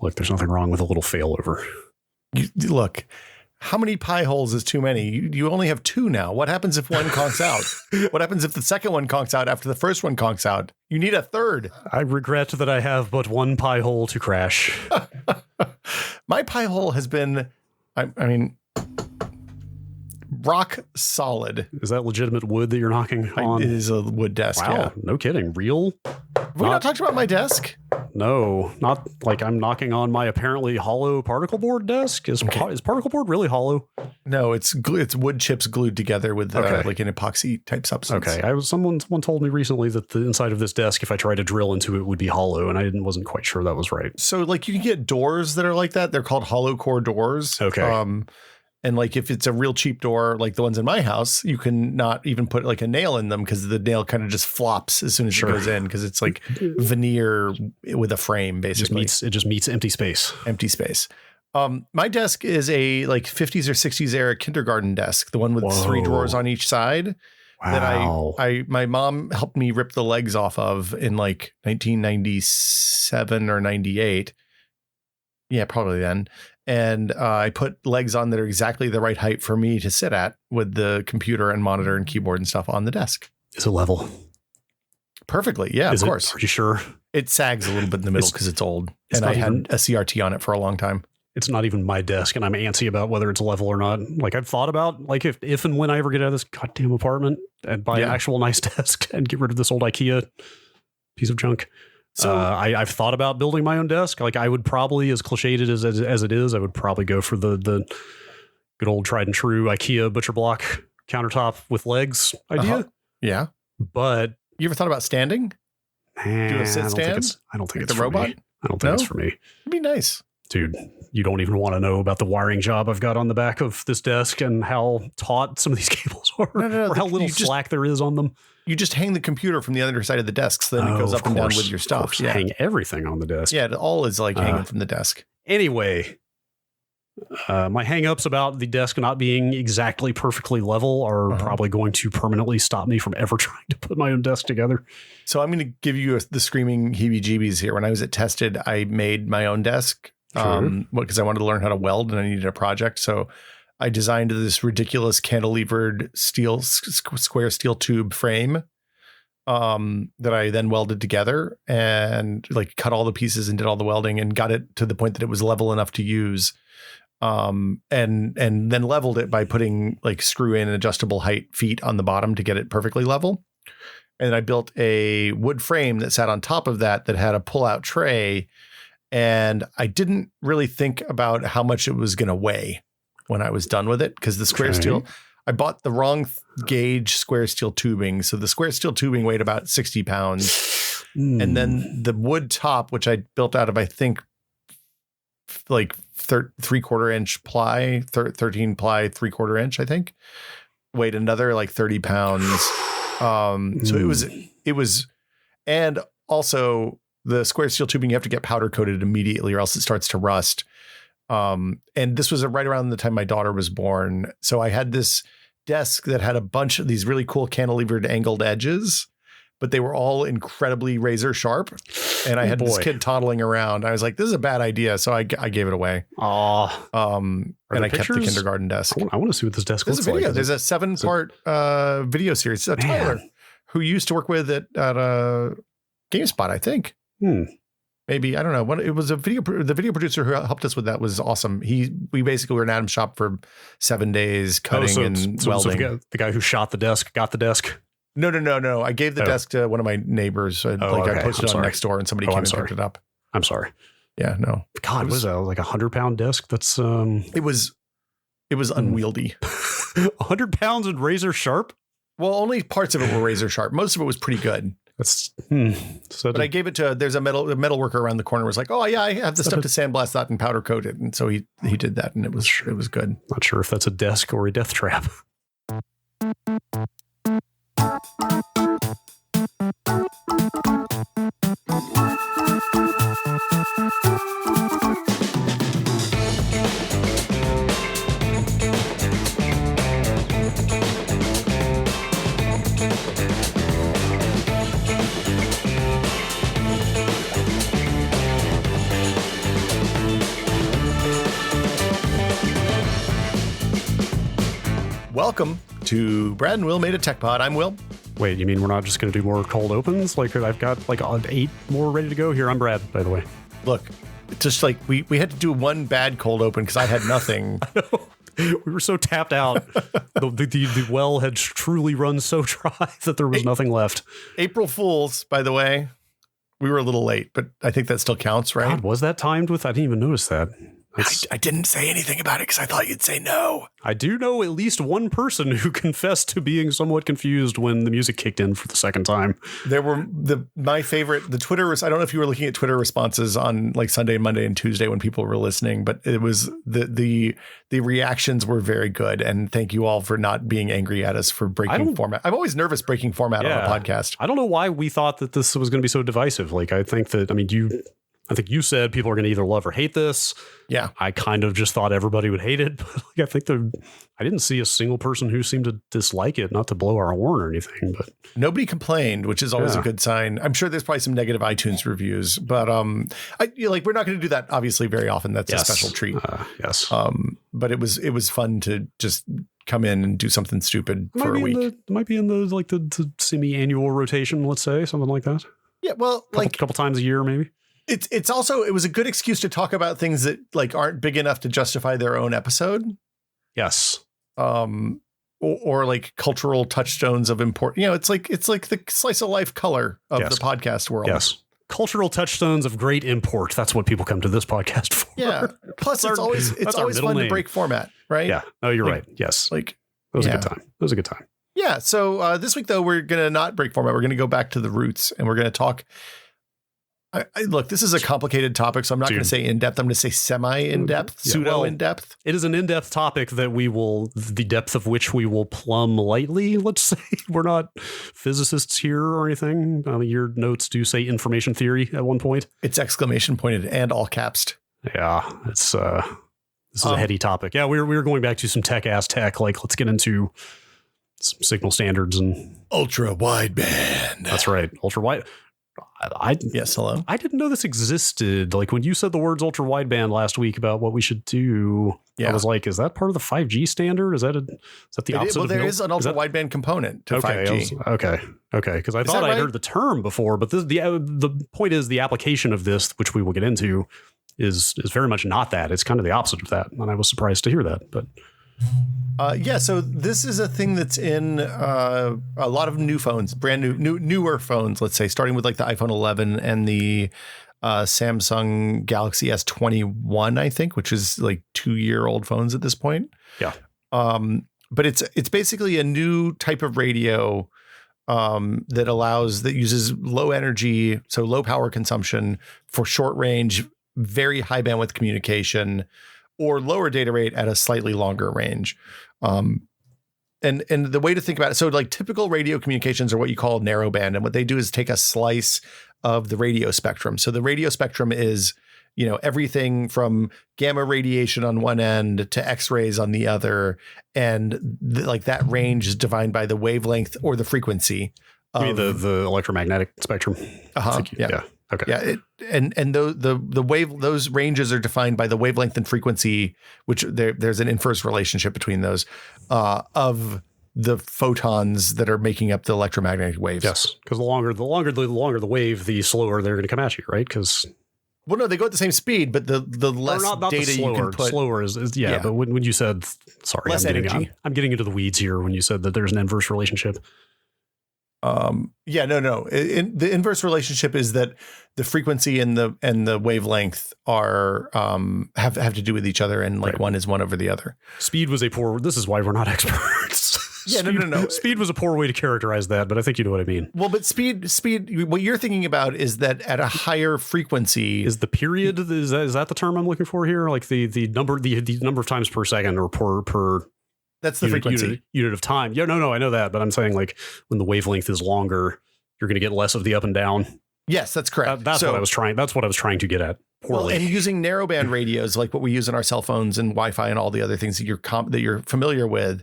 Look, there's nothing wrong with a little failover. Look, how many pie holes is too many? You only have 2 now. What happens if one conks out? What happens if the second one conks out after the first one conks out? You need a third. I regret that I have but 1 pie hole to crash. My pie hole has been, I mean, rock solid. Is that legitimate wood that you're knocking on? It is a wood desk. Wow, yeah. No kidding. Real? Have we not talked about my desk? No, not like I'm knocking on my apparently hollow particle board desk. Is particle board really hollow? No, it's wood chips glued together with like an epoxy type substance. Okay, someone told me recently that the inside of this desk, if I tried to drill into it, would be hollow, and I wasn't quite sure that was right. So like you can get doors that are like that. They're called hollow core doors. Okay. And like if it's a real cheap door, like the ones in my house, you can not even put like a nail in them because the nail kind of just flops as soon as it goes in because it's like veneer with a frame basically. It just meets empty space. Empty space. My desk is a like 50s or 60s era kindergarten desk, the one with 3 drawers on each side. Wow. That my mom helped me rip the legs off of in like 1997 or 98. Yeah, probably then. And I put legs on that are exactly the right height for me to sit at with the computer and monitor and keyboard and stuff on the desk. Is it level? Perfectly. Yeah, of course. Are you sure? It sags a little bit in the middle because it's old. And I had a CRT on it for a long time. It's not even my desk, and I'm antsy about whether it's level or not. Like I've thought about like if and when I ever get out of this goddamn apartment and buy an actual nice desk and get rid of this old IKEA piece of junk. So I've thought about building my own desk. Like I would probably, as cliched as it is, I would probably go for the good old tried and true IKEA butcher block countertop with legs idea. Yeah. But you ever thought about standing? Do a sit stand? I don't think like it's the for robot. me. I don't think it's for me. It'd be nice. Dude, you don't even want to know about the wiring job I've got on the back of this desk and how taut some of these cables are, or how little slack there is on them. You just hang the computer from the other side of the desk, so then it goes up and down with your stuff. Yeah. Hang everything on the desk. Yeah, it all is like hanging from the desk. Anyway, my hang-ups about the desk not being exactly perfectly level are probably going to permanently stop me from ever trying to put my own desk together. So I'm going to give you the screaming heebie-jeebies here. When I was at Tested, I made my own desk because I wanted to learn how to weld and I needed a project. So I designed this ridiculous cantilevered square steel tube frame that I then welded together and like cut all the pieces and did all the welding and got it to the point that it was level enough to use. And then leveled it by putting like screw in adjustable height feet on the bottom to get it perfectly level. And I built a wood frame that sat on top of that had a pull-out tray. And I didn't really think about how much it was going to weigh when I was done with it because the square steel, I bought the wrong gauge square steel tubing. So the square steel tubing weighed about 60 pounds. And then the wood top, which I built out of, I think, like 3/4 inch ply, 13 ply, 3/4 inch, I think, weighed another like 30 pounds. So it was, and also the square steel tubing, you have to get powder coated immediately or else it starts to rust. And this was right around the time my daughter was born. So I had this desk that had a bunch of these really cool cantilevered angled edges, but they were all incredibly razor sharp. And I had this kid toddling around. I was like, this is a bad idea. So I gave it away. And I kept the kindergarten desk. I want to see what this desk looks like. There's a 7-part video series. Tyler, who used to work with at GameSpot, I think. Maybe, I don't know. It was the video producer who helped us with that was awesome. We basically were in Adam's shop for 7 days cutting and welding. So the guy who shot the desk got the desk. No. I gave the desk to one of my neighbors. I posted it on Nextdoor and somebody came and picked it up. I'm sorry. Yeah, no. God, what is that? Like 100-pound desk? That's It was unwieldy. 100 pounds and razor sharp? Well, only parts of it were razor sharp. Most of it was pretty good. That's but I gave it to, there's a metal worker around the corner was like, oh yeah, I have the stuff to sandblast that and powder coat it. And so he did that and it was good. Not sure if that's a desk or a death trap. Welcome to Brad and Will Made a Tech Pod. I'm Will. Wait, you mean we're not just going to do more cold opens? Like, I've got like 8 more ready to go here. I'm Brad, by the way. Look, just like we had to do one bad cold open because I had nothing. I know. We were so tapped out. The well had truly run so dry that there was nothing left. April Fools, by the way. We were a little late, but I think that still counts, right? God, was that timed with? I didn't even notice that. I didn't say anything about it because I thought you'd say no. I do know at least one person who confessed to being somewhat confused when the music kicked in for the second time. There were my favorite, the Twitter, I don't know if you were looking at Twitter responses on like Sunday, Monday, and Tuesday when people were listening, but it was the reactions were very good. And thank you all for not being angry at us for breaking format. I'm always nervous breaking format on a podcast. I don't know why we thought that this was going to be so divisive. Like, I think you said people are going to either love or hate this. Yeah. I kind of just thought everybody would hate it. But I think I didn't see a single person who seemed to dislike it, not to blow our horn or anything, but nobody complained, which is always a good sign. I'm sure there's probably some negative iTunes reviews, but we're not going to do that obviously very often. That's a special treat. Yes. But it was fun to just come in and do something stupid for a week. Might be in the semi-annual rotation, let's say, something like that. Yeah. Well, a couple times a year, maybe. It's also, it was a good excuse to talk about things that like aren't big enough to justify their own episode. Yes. Or like cultural touchstones of import. It's like the slice of life color of the podcast world. Yes. Cultural touchstones of great import. That's what people come to this podcast for. Yeah. Plus it's always fun to break format, right? Yeah. No, you're right. Yes. Like it was a good time. It was a good time. Yeah. So this week though, we're going to not break format. We're going to go back to the roots and we're going to talk. Look, this is a complicated topic, so I'm not going to say in-depth. I'm going to say semi-in-depth, pseudo-in-depth. It is an in-depth topic that the depth of which we will plumb lightly, let's say. We're not physicists here or anything. Your notes do say information theory at one point. It's exclamation pointed and all capsed. Yeah, this is a heady topic. Yeah, we're going back to some tech-ass tech. Like, let's get into some signal standards and... Ultra-wideband. That's right, ultra-wide... Yes, hello. I didn't know this existed. Like when you said the words ultra wideband last week about what we should do, I was like, is that part of the 5G standard? Is that the opposite? Well, there is an ultra wideband component to 5G. Okay. Because I thought I'd heard the term before, but the point is the application of this, which we will get into, is very much not that. It's kind of the opposite of that, and I was surprised to hear that. But so this is a thing that's in a lot of new phones, brand newer phones, let's say, starting with like the iPhone 11 and the Samsung Galaxy S21, I think, which is like 2-year-old phones at this point. Yeah. But it's basically a new type of radio that uses low energy, so low power consumption for short range, very high bandwidth communication, or lower data rate at a slightly longer range. And the way to think about it, so like typical radio communications are what you call narrowband. And what they do is take a slice of the radio spectrum. So the radio spectrum is, everything from gamma radiation on one end to X-rays on the other. And that range is defined by the wavelength or the frequency. You mean the electromagnetic spectrum? Yeah. Okay. Yeah, and those ranges are defined by the wavelength and frequency, which there's an inverse relationship between those of the photons that are making up the electromagnetic waves. Yes, because the longer the wave, the slower they're going to come at you, right? Because no, they go at the same speed, but the less not data slower, you can put. Slower is. But when you said, sorry, less energy. I'm getting into the weeds here. When you said that there's an inverse relationship. No. The inverse relationship is that the frequency and the wavelength are have to do with each other, and one is one over the other. Speed was this is why we're not experts. Yeah, no. Speed was a poor way to characterize that, but I think you know what I mean. Well, but speed. What you're thinking about is that at a higher frequency, is the period is that the term I'm looking for here? Like the number of times per second or per. That's the frequency unit of time. Yeah, no, I know that, but I'm saying like when the wavelength is longer, you're going to get less of the up and down. Yes, that's correct. That's what I was trying to get at. Poorly. Well, and using narrowband radios like what we use in our cell phones and Wi-Fi and all the other things that you're familiar with,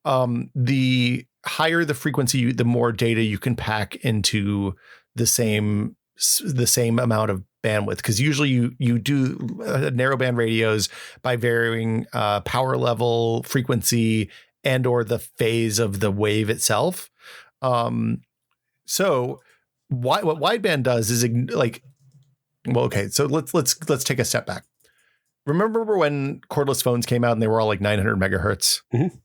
the higher the frequency, the more data you can pack into the same amount of bandwidth, because usually you do narrowband radios by varying power level, frequency, and or the phase of the wave itself. So what wideband does is so let's take a step back. Remember when cordless phones came out and they were all like 900 megahertz? Mm-hmm.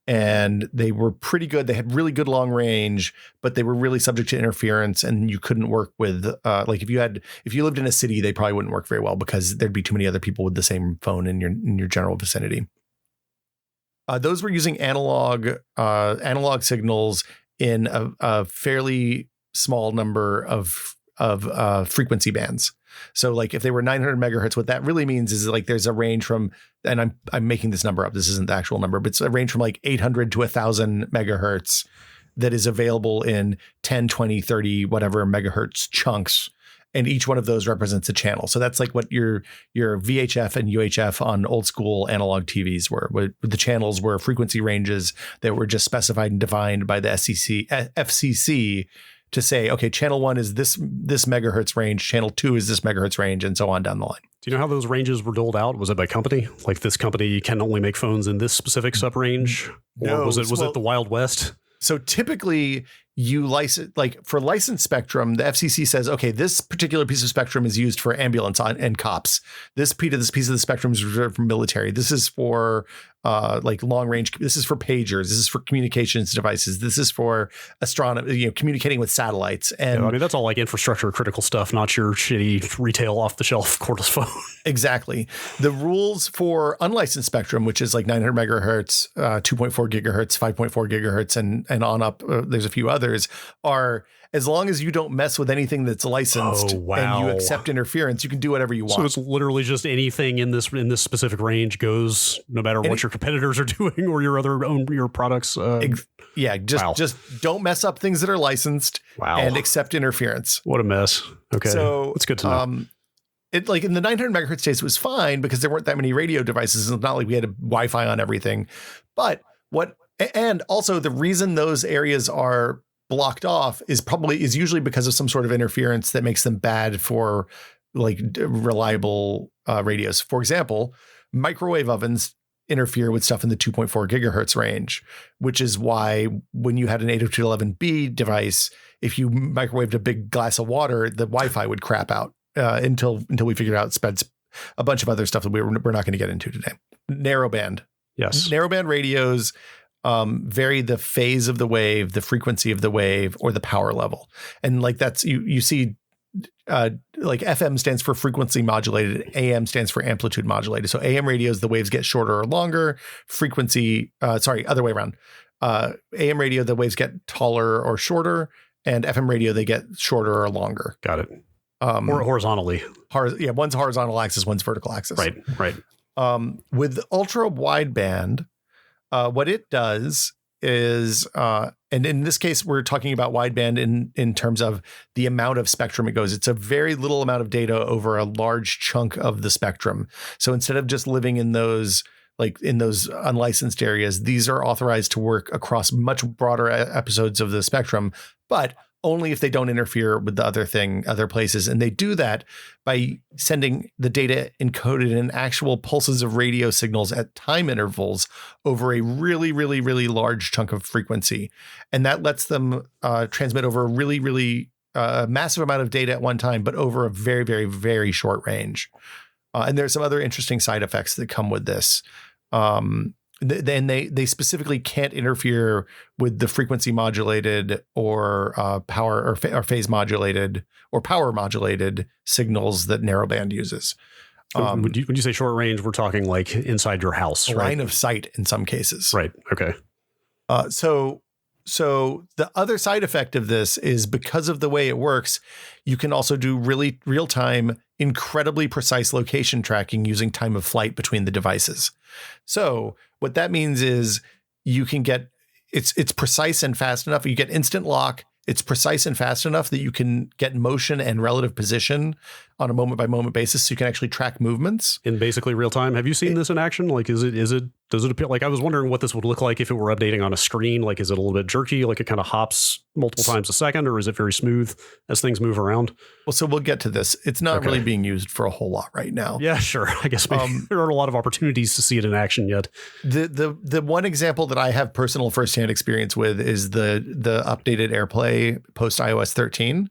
And they were pretty good. They had really good long range, but they were really subject to interference, and you couldn't work with if you lived in a city, they probably wouldn't work very well because there'd be too many other people with the same phone in your general vicinity. Those were using analog signals in a fairly small number of frequency bands. So like if they were 900 megahertz, what that really means is like there's a range from, and I'm making this number up, this isn't the actual number, but it's a range from like 800 to 1,000 megahertz that is available in 10, 20, 30, whatever megahertz chunks. And each one of those represents a channel. So that's like what your VHF and UHF on old school analog TVs were. Where the channels were frequency ranges that were just specified and defined by the FCC to say, okay, channel 1 is this megahertz range, channel 2 is this megahertz range, and so on down the line. Do you know how those ranges were doled out? Was it by company? Like this company can only make phones in this specific sub range? Or was it the Wild West? So typically you license, like for licensed spectrum, the FCC says, okay, this particular piece of spectrum is used for ambulance and cops. This piece of the spectrum is reserved for military. This is for like long range. This is for pagers. This is for communications devices. This is for astronomy, communicating with satellites. And I mean, that's all like infrastructure critical stuff, not your shitty retail off the shelf cordless phone. Exactly. The rules for unlicensed spectrum, which is like 900 megahertz, 2.4 gigahertz, 5.4 gigahertz, and on up, there's a few others, are as long as you don't mess with anything that's licensed and you accept interference, you can do whatever you want. So it's literally just anything in this specific range goes, no matter what your competitors are doing or your products. Just don't mess up things that are licensed and accept interference. What a mess. Okay, so it's good to know. It like in the 900 megahertz days, it was fine because there weren't that many radio devices. It's not like we had Wi-Fi on everything. But and also the reason those areas are blocked off is usually because of some sort of interference that makes them bad for like reliable radios. For example, microwave ovens interfere with stuff in the 2.4 gigahertz range, which is why when you had an 802.11b device, if you microwaved a big glass of water, the Wi-Fi would crap out until we figured out speds a bunch of other stuff that we're not going to get into today. Narrowband. Yes. Narrowband radios vary the phase of the wave, the frequency of the wave, or the power level. And like that's, you see like FM stands for frequency modulated, AM stands for amplitude modulated. So AM radios, the waves get shorter or longer. Other way around. AM radio, the waves get taller or shorter, and FM radio, they get shorter or longer. Got it. Or horizontally. One's horizontal axis, one's vertical axis. Right. With ultra-wideband, what it does is, and in this case, we're talking about wideband in terms of the amount of spectrum it goes. It's a very little amount of data over a large chunk of the spectrum. So instead of just living in those unlicensed areas, these are authorized to work across much broader episodes of the spectrum, but only if they don't interfere with the other places. And they do that by sending the data encoded in actual pulses of radio signals at time intervals over a really, really, really large chunk of frequency. And that lets them transmit over a really, really massive amount of data at one time, but over a very, very, very short range. And there's some other interesting side effects that come with this. Then they specifically can't interfere with the frequency modulated or power or phase modulated or power modulated signals that narrowband uses. When you say short range, we're talking like inside your house, right? Line of sight in some cases. Right. Okay. So the other side effect of this is because of the way it works, you can also do really real time, incredibly precise location tracking using time of flight between the devices. So what that means is you can get it's precise and fast enough. You get instant lock. It's precise and fast enough that you can get motion and relative position on a moment by moment basis, so you can actually track movements in basically real time. Have you seen this in action? Like, does it appear like, I was wondering what this would look like if it were updating on a screen? Like, is it a little bit jerky? Like it kind of hops multiple times a second, or is it very smooth as things move around? Well, so we'll get to this. It's not really being used for a whole lot right now. Yeah, sure. I guess maybe there aren't a lot of opportunities to see it in action yet. The one example that I have personal firsthand experience with is the updated AirPlay post iOS 13.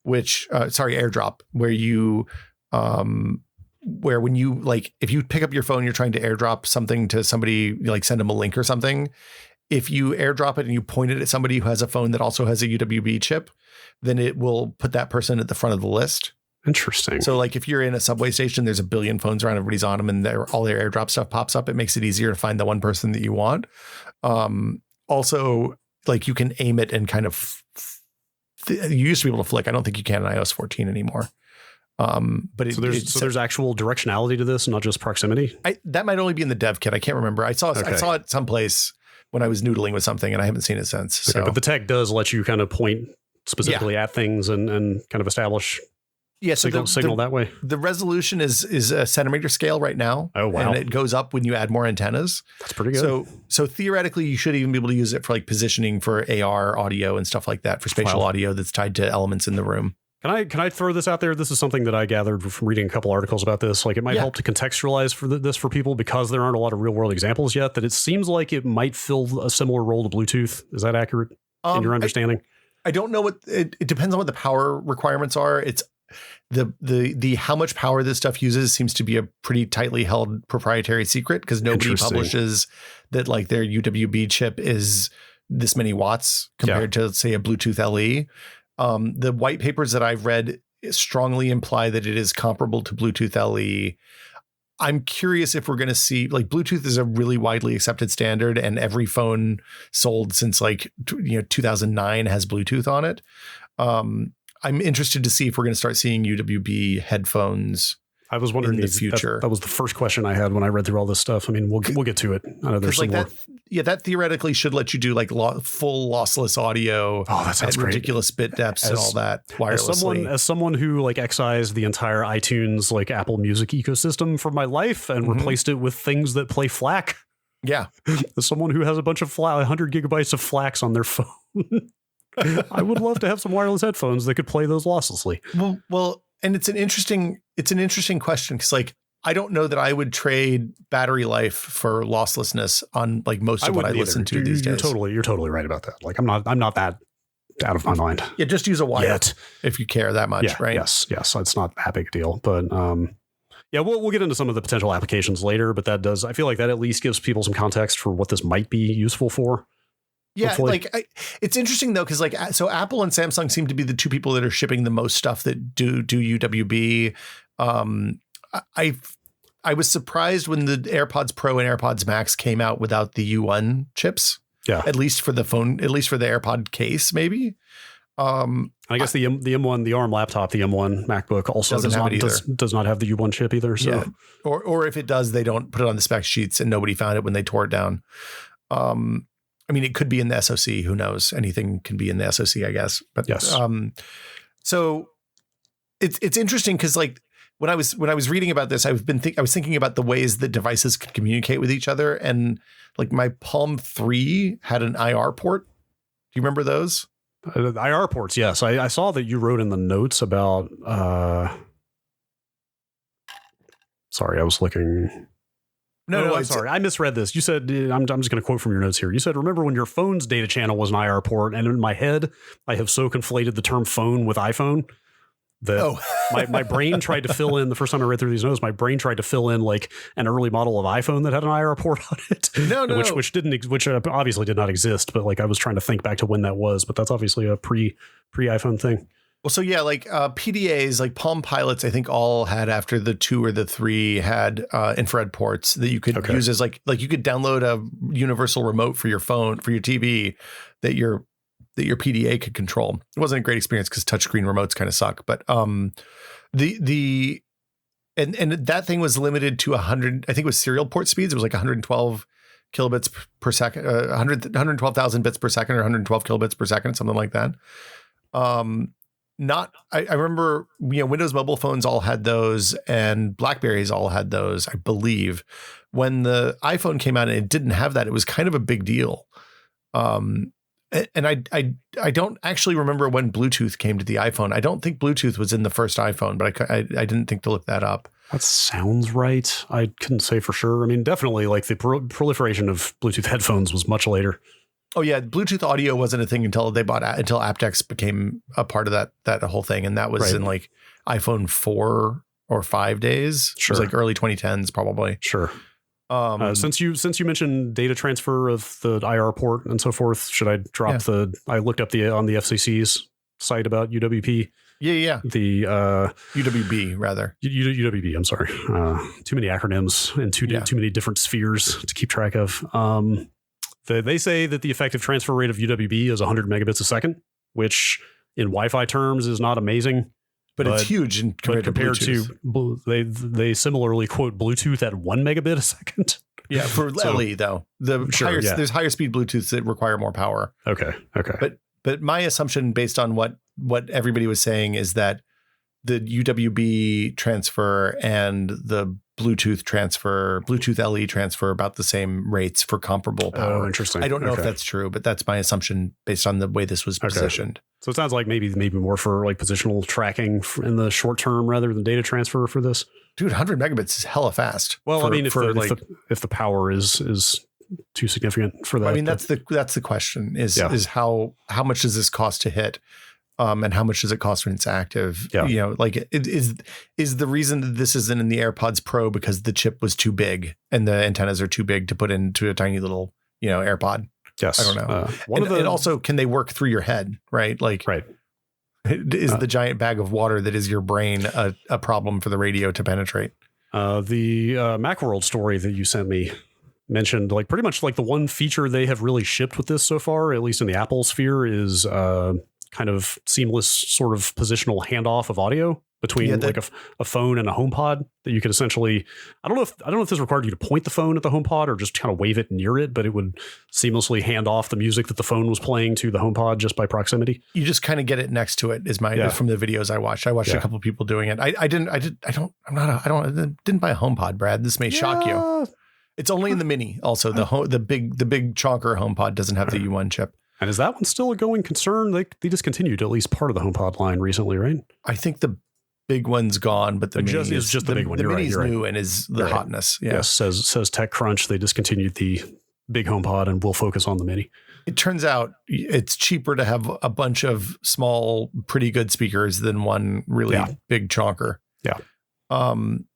Which, AirDrop, where you, where when you like, if you pick up your phone, you're trying to AirDrop something to somebody, like send them a link or something. If you AirDrop it and you point it at somebody who has a phone that also has a UWB chip, then it will put that person at the front of the list. Interesting. So like if you're in a subway station, there's a billion phones around, everybody's on them, and all their AirDrop stuff pops up. It makes it easier to find the one person that you want. Also, like you can aim it and kind of you used to be able to flick. I don't think you can in iOS 14 anymore. But there's actual directionality to this, not just proximity. That might only be in the dev kit. I can't remember. I saw it someplace when I was noodling with something, and I haven't seen it since. So. But the tech does let you kind of point specifically at things and kind of establish signal that way. The resolution is a centimeter scale right now. Oh, wow. And it goes up when you add more antennas. That's pretty good. So theoretically, you should even be able to use it for like positioning for AR audio and stuff like that, for spatial audio that's tied to elements in the room. Can I throw this out there? This is something that I gathered from reading a couple articles about this. Like it might help to contextualize this for people, because there aren't a lot of real world examples yet, that it seems like it might fill a similar role to Bluetooth. Is that accurate in your understanding? I don't know what it depends on what the power requirements are. It's the how much power this stuff uses seems to be a pretty tightly held proprietary secret, because nobody publishes that like their UWB chip is this many watts compared to, say, a Bluetooth LE. The white papers that I've read strongly imply that it is comparable to Bluetooth LE. I'm curious if we're going to see, like, Bluetooth is a really widely accepted standard, and every phone sold since 2009 has Bluetooth on it. I'm interested to see if we're going to start seeing UWB headphones. I was wondering in the future. That was the first question I had when I read through all this stuff. I mean, we'll get to it. I know there's some more. That theoretically should let you do like full lossless audio. Oh, that sounds great. Ridiculous bit depths and all that wirelessly. As someone who like excised the entire iTunes like Apple Music ecosystem from my life and replaced it with things that play FLAC. Yeah. As someone who has a bunch of 100 gigabytes of FLACs on their phone. I would love to have some wireless headphones that could play those losslessly. Well, and it's an interesting question, because like I don't know that I would trade battery life for losslessness on like most of what I listen to these days. You're totally right about that. Like I'm not that out of my mind. Yeah, just use a wire if you care that much, right? Yes, it's not that big a deal, but we'll get into some of the potential applications later. But I feel like that at least gives people some context for what this might be useful for. Yeah, hopefully. It's interesting though, because so Apple and Samsung seem to be the two people that are shipping the most stuff that do UWB. I was surprised when the AirPods Pro and AirPods Max came out without the U1 chips. Yeah, at least for the phone, at least for the AirPod case, maybe. I guess the M1, the ARM laptop, the M1 MacBook also does not have the U1 chip either. So, or if it does, they don't put it on the spec sheets, and nobody found it when they tore it down. I mean, it could be in the SoC. Who knows? Anything can be in the SoC, I guess. But yes. So it's interesting because like when I was reading about this, I was thinking about the ways that devices could communicate with each other, and like my Palm 3 had an IR port. Do you remember those? IR ports, yes. I saw that you wrote in the notes about. Sorry, I was looking. No, I'm sorry. I misread this. You said, I'm just going to quote from your notes here. You said, remember when your phone's data channel was an IR port? And in my head, I have so conflated the term phone with iPhone that my brain tried to fill in, the first time I read through these notes, my brain tried to fill in like an early model of iPhone that had an IR port on it. Which obviously did not exist. But like I was trying to think back to when that was. But that's obviously a pre-iPhone thing. Well, so yeah, like PDAs, like Palm Pilots, I think all had, after the 2 or the 3, had infrared ports that you could use as like you could download a universal remote for your phone, for your TV, that your PDA could control. It wasn't a great experience because touchscreen remotes kind of suck, but and that thing was limited to 100. I think it was serial port speeds. It was like 112 kilobits per second, 112,000 bits per second, or 112 kilobits per second, something like that. I remember, Windows mobile phones all had those and BlackBerries all had those, I believe. When the iPhone came out and it didn't have that, it was kind of a big deal. And I don't actually remember when Bluetooth came to the iPhone. I don't think Bluetooth was in the first iPhone, but I didn't think to look that up. That sounds right. I couldn't say for sure. I mean, definitely like the proliferation of Bluetooth headphones was much later. Oh yeah, Bluetooth audio wasn't a thing until aptX became a part of that whole thing, and that was in like iPhone 4 or 5 days. Sure. It was like early 2010s probably. Sure. Since you mentioned data transfer of the IR port and so forth, should I drop I looked up on the FCC's site about UWP. Yeah. The UWB rather. UWB. I'm sorry. Too many acronyms and too many different spheres to keep track of. They say that the effective transfer rate of UWB is 100 megabits a second, which in Wi-Fi terms is not amazing. But it's huge compared to they similarly quote Bluetooth at 1 megabit a second. Yeah, for LE though. There's higher speed Bluetooths that require more power. Okay. But my assumption based on what everybody was saying is that the UWB transfer and the Bluetooth LE transfer about the same rates for comparable power. Oh, interesting. I don't know if that's true, but that's my assumption based on the way this was positioned. So it sounds like maybe more for like positional tracking in the short term rather than data transfer for this. Dude, 100 megabits is hella fast. Well, if the power is too significant for that. I mean, that's the question is how much does this cost to hit? And how much does it cost when it's active? Yeah. Like it is the reason that this isn't in the AirPods Pro because the chip was too big and the antennas are too big to put into a tiny little, AirPod. Yes. I don't know. And also, can they work through your head? Right. Like, right. Is the giant bag of water that is your brain a problem for the radio to penetrate? The Macworld story that you sent me mentioned like pretty much like the one feature they have really shipped with this so far, at least in the Apple sphere, is kind of seamless sort of positional handoff of audio between like a phone and a HomePod that you could essentially, I don't know if this required you to point the phone at the HomePod or just kind of wave it near it, but it would seamlessly hand off the music that the phone was playing to the HomePod just by proximity. You just kind of get it next to it is from the videos I watched. I watched a couple of people doing it. I didn't buy a HomePod, Brad. This may shock you. It's only in the Mini. Also, the big chonker HomePod doesn't have the U1 chip. And is that one still a going concern? They discontinued at least part of the HomePod line recently, right? I think the big one's gone, but the Mini is just the big one. The Mini's new and is the hotness. Yeah. Yes, says TechCrunch. They discontinued the big HomePod and will focus on the Mini. It turns out it's cheaper to have a bunch of small, pretty good speakers than one really big chonker. Yeah.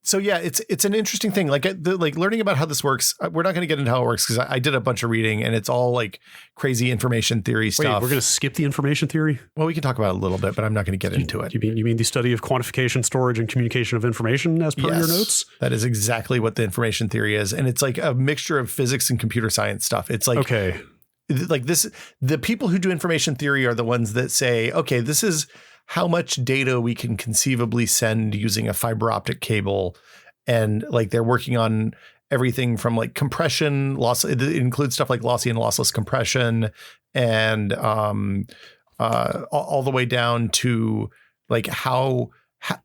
So yeah, it's an interesting thing. Like learning about how this works. We're not going to get into how it works because I did a bunch of reading and it's all like crazy information theory stuff. Wait, we're going to skip the information theory? Well, we can talk about it a little bit, but I'm not going to get into it. You mean the study of quantification, storage, and communication of information as per your notes? That is exactly what the information theory is. And it's like a mixture of physics and computer science stuff. It's like, like this, the people who do information theory are the ones that say, okay, this is how much data we can conceivably send using a fiber optic cable. And like they're working on everything from like compression loss. It includes stuff like lossy and lossless compression and all the way down to like how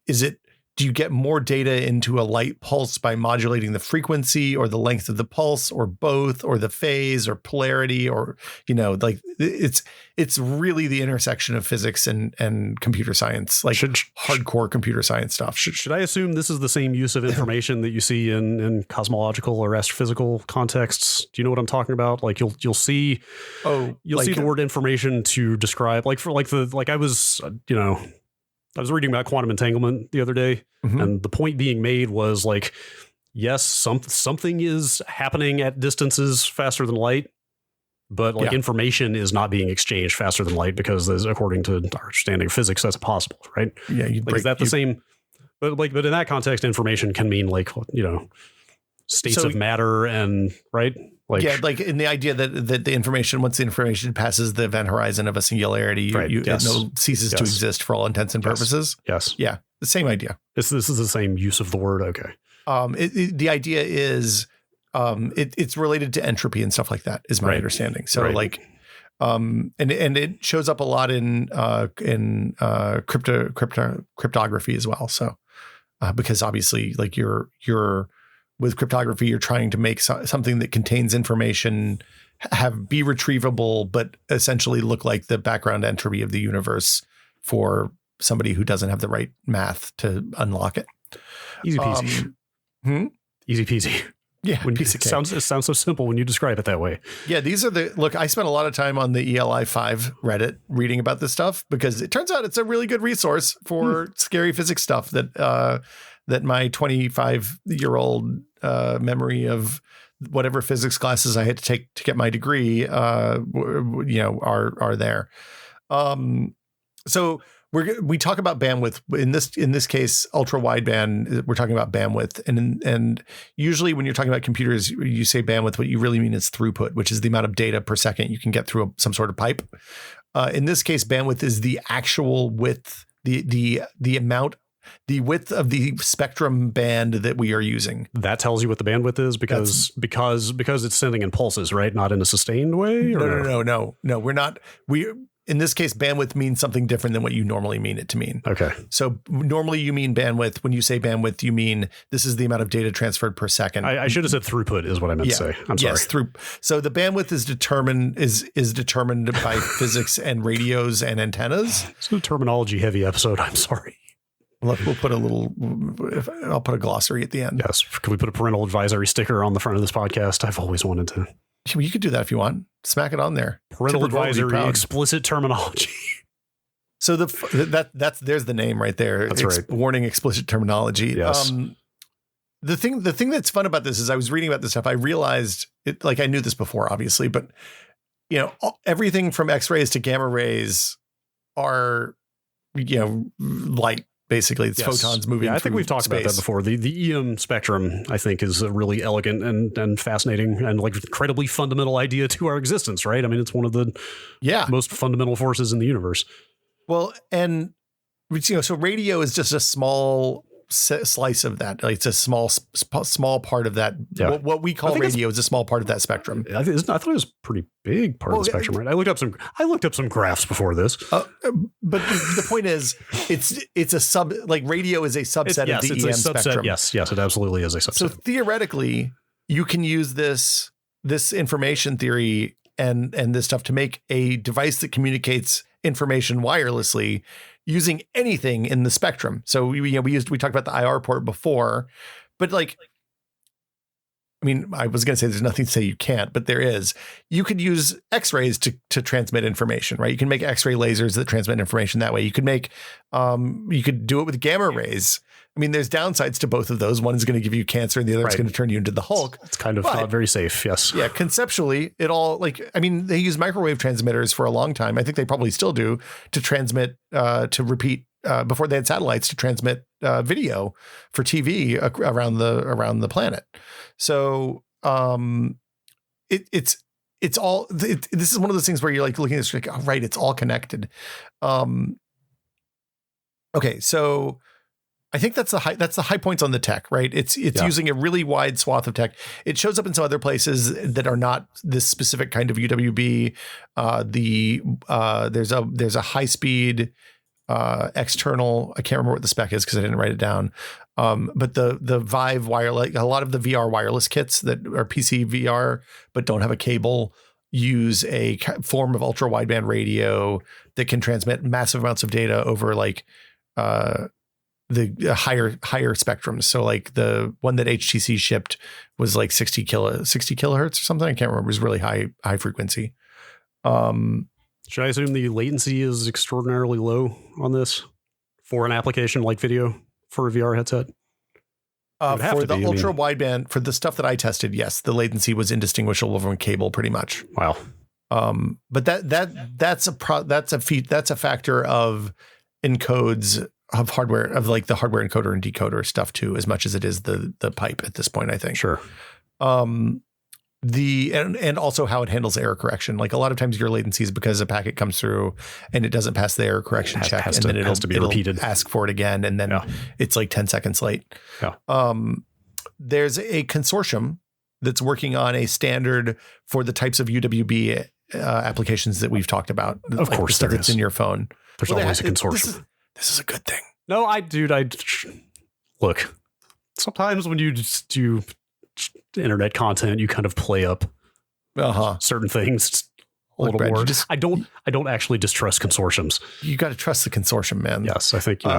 is it, do you get more data into a light pulse by modulating the frequency or the length of the pulse or both or the phase or polarity or, like it's really the intersection of physics and computer science, like hardcore computer science stuff. Should I assume this is the same use of information that you see in cosmological or astrophysical contexts? Do you know what I'm talking about? Like you'll see see the word information to describe I was reading about quantum entanglement the other day, and the point being made was like, yes, something is happening at distances faster than light, but like information is not being exchanged faster than light because according to our understanding of physics, that's impossible, right? Yeah. Is that the same? But in that context, information can mean like, states of matter and right. Like in the idea that the information, once the information passes the event horizon of a singularity, it ceases to exist for all intents and purposes. Yes. Yeah. The same idea. This is the same use of the word. Okay. The idea is it's related to entropy and stuff like that is my understanding. So And it shows up a lot in cryptography as well. So because obviously, like you're with cryptography, you're trying to make something that contains information be retrievable, but essentially look like the background entropy of the universe for somebody who doesn't have the right math to unlock it. Easy peasy. Easy peasy. Yeah, it sounds so simple when you describe it that way. Yeah, these are look, I spent a lot of time on the ELI5 Reddit reading about this stuff because it turns out it's a really good resource for scary physics stuff that my 25-year-old memory of whatever physics classes I had to take to get my degree, are there. So we talk about bandwidth in this case, ultra wideband. We're talking about bandwidth, and usually when you're talking about computers, you say bandwidth. What you really mean is throughput, which is the amount of data per second you can get through some sort of pipe. In this case, bandwidth is the actual width, the width of the spectrum band that we are using. That tells you what the bandwidth is because it's sending in pulses, right? Not in a sustained way. No. We're not. In this case, bandwidth means something different than what you normally mean it to mean. Okay. So normally you mean bandwidth. When you say bandwidth, you mean this is the amount of data transferred per second. I should have said throughput is what I meant to say. I'm sorry. Yes, so the bandwidth is determined by physics and radios and antennas. It's a terminology heavy episode. I'm sorry. We'll put I'll put a glossary at the end. Yes. Can we put a parental advisory sticker on the front of this podcast? I've always wanted to. You could do that if you want. Smack it on there. Parental advisory, explicit terminology. So there's the name right there. That's right. Warning, explicit terminology. Yes. The thing that's fun about this is I was reading about this stuff. I realized it, like I knew this before, obviously, but everything from X-rays to gamma rays are, light. Basically, it's photons moving. I think we've talked about that before. The EM spectrum, I think, is a really elegant and fascinating and like incredibly fundamental idea to our existence, right? I mean, it's one of the most fundamental forces in the universe. Well, and so radio is just a small slice of that. Like it's a small part of that. Yeah. What we call radio is a small part of that spectrum. I thought it was a pretty big part of the spectrum, right? I looked up some graphs before this. But the point is, it's a radio is a subset of the EM spectrum. Yes, it absolutely is a subset. So theoretically, you can use this information theory and this stuff to make a device that communicates information wirelessly using anything in the spectrum. So we talked about the IR port before, but I was going to say there's nothing to say you can't, but there is. You could use X-rays to transmit information, right? You can make X-ray lasers that transmit information that way. You could you could do it with gamma rays. I mean, there's downsides to both of those. One is going to give you cancer and the other is going to turn you into the Hulk. It's kind of not very safe. Yes. Yeah. Conceptually, they use microwave transmitters for a long time. I think they probably still do to transmit, to repeat, before they had satellites to transmit video for TV around the planet. So this is one of those things where you're like looking at this, like, oh, right, it's all connected. Okay. So I think that's the high points on the tech, right? It's using a really wide swath of tech. It shows up in some other places that are not this specific kind of UWB. There's a high speed external. I can't remember what the spec is because I didn't write it down. But the Vive wireless, a lot of the VR wireless kits that are PC VR but don't have a cable use a form of ultra wideband radio that can transmit massive amounts of data over the higher spectrums. So like the one that HTC shipped was like 60 kilohertz or something. I can't remember. It was really high frequency. Should I assume the latency is extraordinarily low on this for an application like video for a VR headset? For the ultra wideband, for the stuff that I tested, yes, the latency was indistinguishable from cable pretty much. Wow. But that's a factor of encodes of hardware, of like the hardware encoder and decoder stuff too, as much as it is the pipe at this point, I think. Sure. And also how it handles error correction. Like a lot of times your latency is because a packet comes through and it doesn't pass the error correction check, and then it'll repeated. Ask for it again, and then it's like 10 seconds late. Yeah. There's a consortium that's working on a standard for the types of UWB applications that we've talked about. Of course, stuff that's in your phone. There's always a consortium. This is a good thing. No, look. Sometimes when you just do internet content, you kind of play up certain things a little more. I don't actually distrust consortiums. You got to trust the consortium, man. Yes, I think some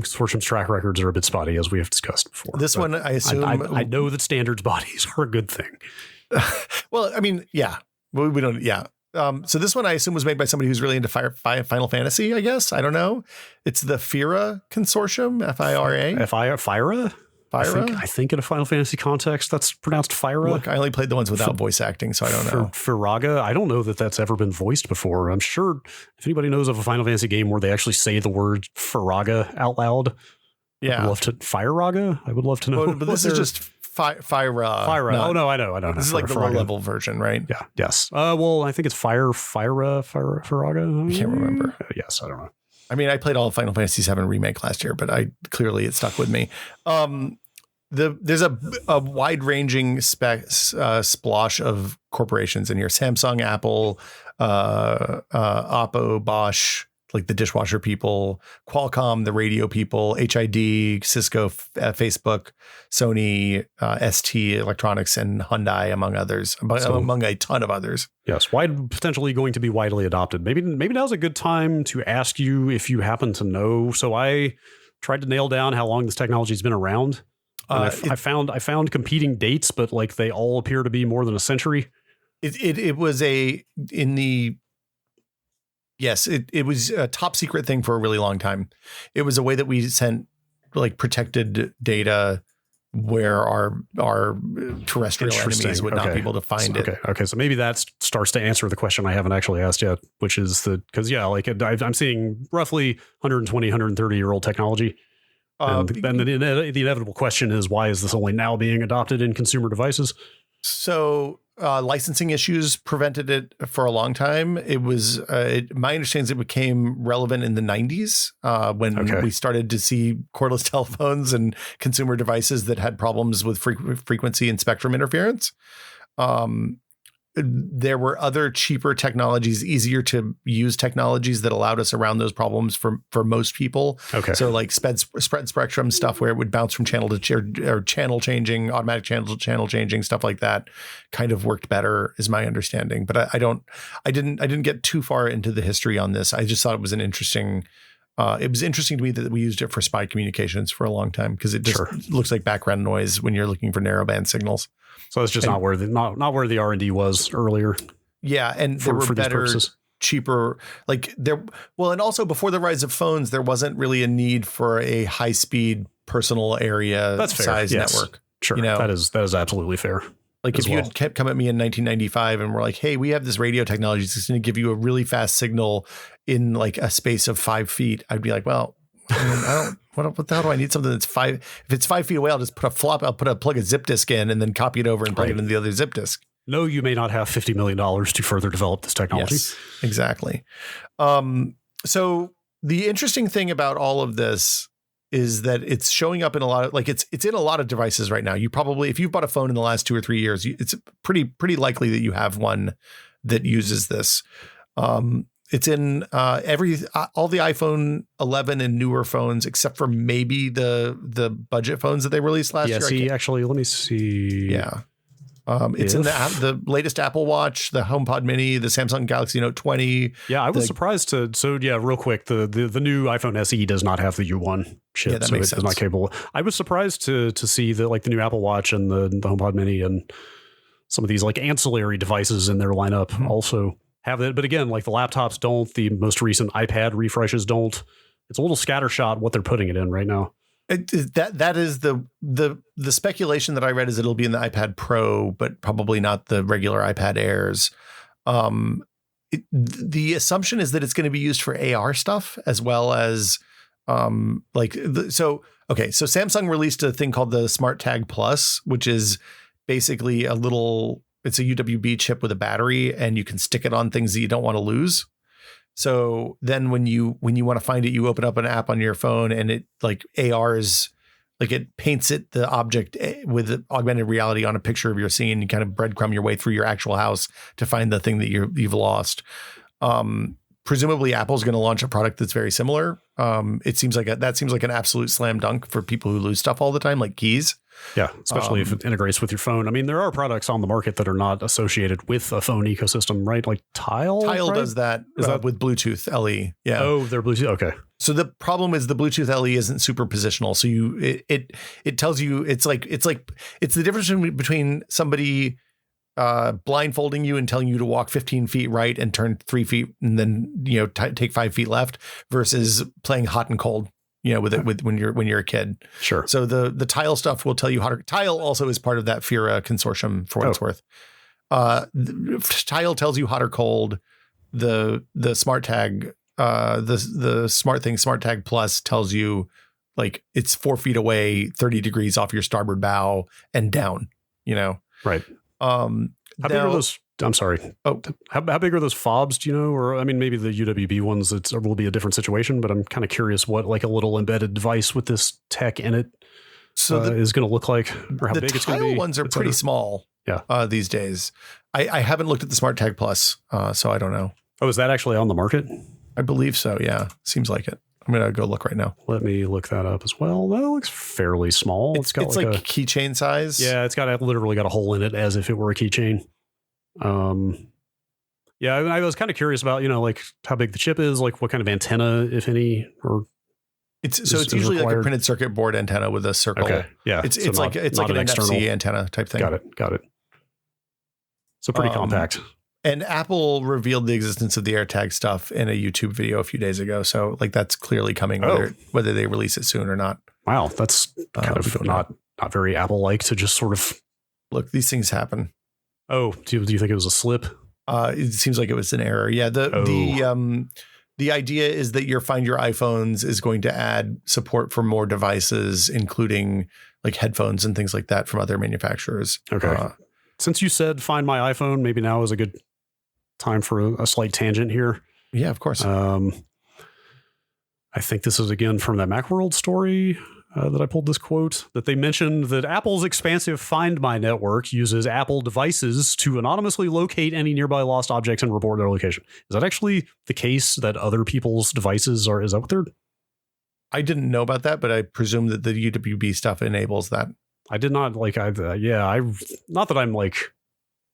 consortiums' track records are a bit spotty, as we have discussed before. This one, I assume, I know that standards bodies are a good thing. Well, I mean, yeah, we don't, yeah. So this one, I assume, was made by somebody who's really into Final Fantasy, I guess. I don't know. It's the FIRA Consortium, FIRA. FIRA? I think in a Final Fantasy context, that's pronounced FIRA. Look, I only played the ones without voice acting, so I don't know. Firaga, I don't know that that's ever been voiced before. I'm sure if anybody knows of a Final Fantasy game where they actually say the word Firaga out loud, yeah, I would love to know. But this is just FIRA. Oh no, I know. This is like the low level version, right? Yeah. Yes. Well, I think it's Firaga. I can't remember. Yes, I don't know. I mean, I played all of Final Fantasy VII Remake last year, but it stuck with me. There's a wide-ranging splosh of corporations in here: Samsung, Apple, Oppo, Bosch, like the dishwasher people, Qualcomm, the radio people, HID, Cisco, Facebook, Sony, ST Electronics, and Hyundai, among others, among a ton of others. Yes, potentially going to be widely adopted. Maybe now's a good time to ask you if you happen to know. So I tried to nail down how long this technology has been around. I found competing dates, but like they all appear to be more than a century. It was it was a top secret thing for a really long time. It was a way that we sent like protected data where our terrestrial enemies would not be able to find it. Okay. So maybe that starts to answer the question I haven't actually asked yet, which is I'm seeing roughly 120, 130-year-old technology. And then the inevitable question is, why is this only now being adopted in consumer devices? So licensing issues prevented it for a long time. It was my understanding is it became relevant in the 90s when we started to see cordless telephones and consumer devices that had problems with frequency and spectrum interference. There were other cheaper technologies, easier to use technologies that allowed us around those problems for most people. Okay. So like spread spectrum stuff where it would bounce from channel to or channel changing, automatic channel changing, stuff like that kind of worked better is my understanding. But I didn't get too far into the history on this. I just thought it was interesting to me that we used it for spy communications for a long time because it just looks like background noise when you're looking for narrowband signals. So it's just not where the R&D was earlier. Yeah, and there were better, cheaper, and also before the rise of phones, there wasn't really a need for a high-speed personal area size network. Sure, that is absolutely fair. Like if you had kept coming at me in 1995 and we're like, hey, we have this radio technology that's going to give you a really fast signal in like a space of 5 feet, I'd be like, well, what the hell do I need something that's 5? If it's 5 feet away, I'll just plug a zip disk in and then copy it over and plug it into the other zip disk. No, you may not have $50 million to further develop this technology. Yes, exactly. So the interesting thing about all of this is that it's showing up in a lot of it's in a lot of devices right now. You probably, if you've bought a phone in the last 2 or 3 years, it's pretty likely that you have one that uses this. It's in all the iPhone 11 and newer phones, except for maybe the budget phones that they released last year. Let me see. Yeah. It's in the latest Apple Watch, the HomePod Mini, the Samsung Galaxy Note 20. Yeah, I was surprised real quick, the new iPhone SE does not have the U1 chip, yeah, that makes sense. It's not capable. I was surprised to see the new Apple Watch and the HomePod Mini and some of these like ancillary devices in their lineup also have it. But again, like the laptops don't, the most recent iPad refreshes don't. It's a little scattershot what they're putting it in right now. That is the speculation that I read is it'll be in the iPad Pro, but probably not the regular iPad Airs. The assumption is that it's going to be used for AR stuff as well as so Samsung released a thing called the Smart Tag Plus, which is basically it's a UWB chip with a battery, and you can stick it on things that you don't want to lose. So then when you want to find it, you open up an app on your phone and it like ARs Like it paints the object with augmented reality on a picture of your scene. You kind of breadcrumb your way through your actual house to find the thing that you've lost. Presumably Apple's going to launch a product that's very similar. It seems like that seems like an absolute slam dunk for people who lose stuff all the time, like keys. Yeah, especially if it integrates with your phone. I mean, there are products on the market that are not associated with a phone ecosystem, right? Like Tile. Tile right? does that, with Bluetooth LE. Yeah. Oh, they're Bluetooth. Okay. So the problem is the Bluetooth LE isn't super positional. So it tells you it's the difference between somebody blindfolding you and telling you to walk 15 feet right and turn 3 feet and then take 5 feet left versus playing hot and cold. With when you're a kid. Sure. So the Tile stuff will tell you how to. Tile also is part of that FIRA consortium for what it's worth. Tile tells you hot or cold. The smart tag, the smart thing, Smart Tag Plus tells you like it's 4 feet away, 30 degrees off your starboard bow and down. Right. How big are those? I'm sorry. Oh, how big are those fobs? Do you know? Or I mean, maybe the UWB ones. It will be a different situation. But I'm kind of curious what like a little embedded device with this tech in it is going to look like, or how big it's going to be. The Tile ones are pretty small. Yeah. These days, I haven't looked at the Smart Tag Plus, so I don't know. Oh, is that actually on the market? I believe so. Yeah, seems like it. I'm gonna go look right now. Let me look that up as well. That looks fairly small. It's got like a keychain size. Yeah, it's literally got a hole in it as if it were a keychain. Yeah, I was kind of curious about, like how big the chip is, like what kind of antenna, if any, or it's usually required. Like a printed circuit board antenna with a circle. Okay. Yeah. It's like an NFC antenna type thing. Got it. So pretty compact. And Apple revealed the existence of the AirTag stuff in a YouTube video a few days ago. So like that's clearly coming, whether they release it soon or not. Wow. That's kind of not very Apple-like to just sort of look, these things happen. Oh, do you think it was a slip? It seems like it was an error. Yeah. The idea is that your Find Your iPhones is going to add support for more devices, including like headphones and things like that from other manufacturers. Okay. Since you said Find My iPhone, maybe now is a good time for a slight tangent here. Yeah, of course. I think this is again from that Macworld story that I pulled this quote, that they mentioned that Apple's expansive Find My network uses Apple devices to anonymously locate any nearby lost objects and report their location. Is that actually the case, that other people's devices is that what they're? I didn't know about that, but I presume that the UWB stuff enables that. I did not not that I'm like